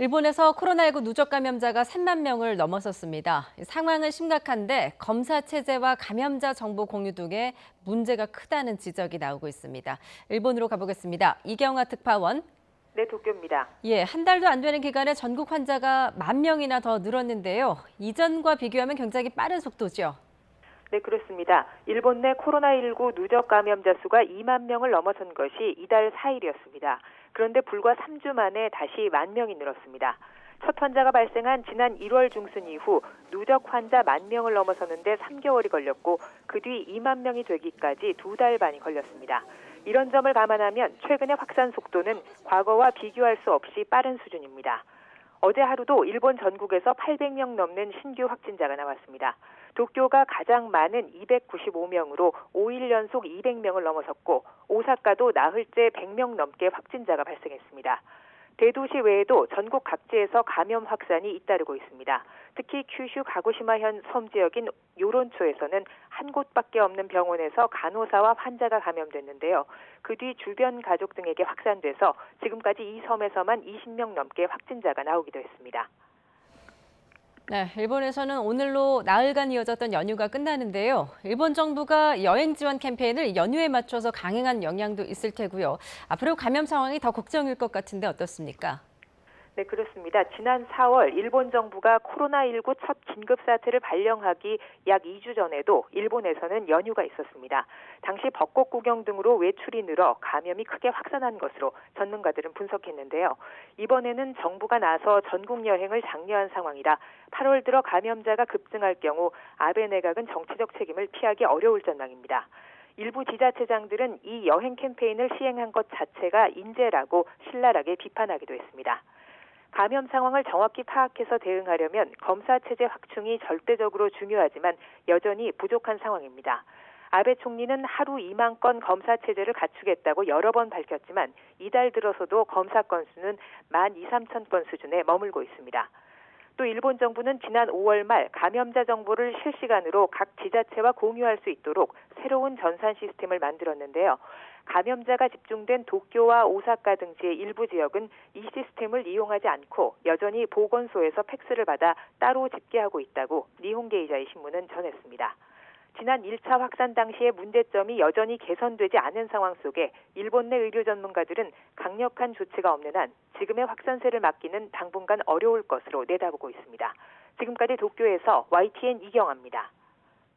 일본에서 코로나19 누적 감염자가 3만 명을 넘어섰습니다. 상황은 심각한데 검사 체제와 감염자 정보 공유 등의 문제가 크다는 지적이 나오고 있습니다. 일본으로 가보겠습니다. 이경화 특파원. 네, 도쿄입니다. 한 달도 안 되는 기간에 전국 환자가 10,000명이나 더 늘었는데요. 이전과 비교하면 굉장히 빠른 속도죠. 네, 그렇습니다. 일본 내 코로나19 누적 감염자 수가 2만 명을 넘어선 것이 이달 4일이었습니다. 그런데 불과 3주 만에 다시 10,000명이 늘었습니다. 첫 환자가 발생한 지난 1월 중순 이후 누적 환자 10,000명을 넘어서는데 3개월이 걸렸고 그 뒤 2만 명이 되기까지 2달 반이 걸렸습니다. 이런 점을 감안하면 최근의 확산 속도는 과거와 비교할 수 없이 빠른 수준입니다. 어제 하루도 일본 전국에서 800명 넘는 신규 확진자가 나왔습니다. 도쿄가 가장 많은 295명으로 5일 연속 200명을 넘어섰고 오사카도 나흘째 100명 넘게 확진자가 발생했습니다. 대도시 외에도 전국 각지에서 감염 확산이 잇따르고 있습니다. 특히 큐슈 가고시마현 섬 지역인 요론초에서는 한 곳밖에 없는 병원에서 간호사와 환자가 감염됐는데요. 그 뒤 주변 가족 등에게 확산돼서 지금까지 이 섬에서만 20명 넘게 확진자가 나오기도 했습니다. 네, 일본에서는 오늘로 나흘간 이어졌던 연휴가 끝나는데요. 일본 정부가 여행 지원 캠페인을 연휴에 맞춰서 강행한 영향도 있을 테고요. 앞으로 감염 상황이 더 걱정일 것 같은데 어떻습니까? 네, 그렇습니다. 지난 4월 일본 정부가 코로나19 첫 긴급사태를 발령하기 약 2주 전에도 일본에서는 연휴가 있었습니다. 당시 벚꽃 구경 등으로 외출이 늘어 감염이 크게 확산한 것으로 전문가들은 분석했는데요. 이번에는 정부가 나서 전국 여행을 장려한 상황이라 8월 들어 감염자가 급증할 경우 아베 내각은 정치적 책임을 피하기 어려울 전망입니다. 일부 지자체장들은 이 여행 캠페인을 시행한 것 자체가 인재라고 신랄하게 비판하기도 했습니다. 감염 상황을 정확히 파악해서 대응하려면 검사 체제 확충이 절대적으로 중요하지만 여전히 부족한 상황입니다. 아베 총리는 하루 2만 건 검사 체제를 갖추겠다고 여러 번 밝혔지만 이달 들어서도 검사 건수는 12,000~13,000건 수준에 머물고 있습니다. 또 일본 정부는 지난 5월 말 감염자 정보를 실시간으로 각 지자체와 공유할 수 있도록 새로운 전산 시스템을 만들었는데요. 감염자가 집중된 도쿄와 오사카 등지의 일부 지역은 이 시스템을 이용하지 않고 여전히 보건소에서 팩스를 받아 따로 집계하고 있다고 니혼게이자이 신문은 전했습니다. 지난 1차 확산 당시의 문제점이 여전히 개선되지 않은 상황 속에 일본 내 의료 전문가들은 강력한 조치가 없는 한 지금의 확산세를 막기는 당분간 어려울 것으로 내다보고 있습니다. 지금까지 도쿄에서 YTN 이경아입니다.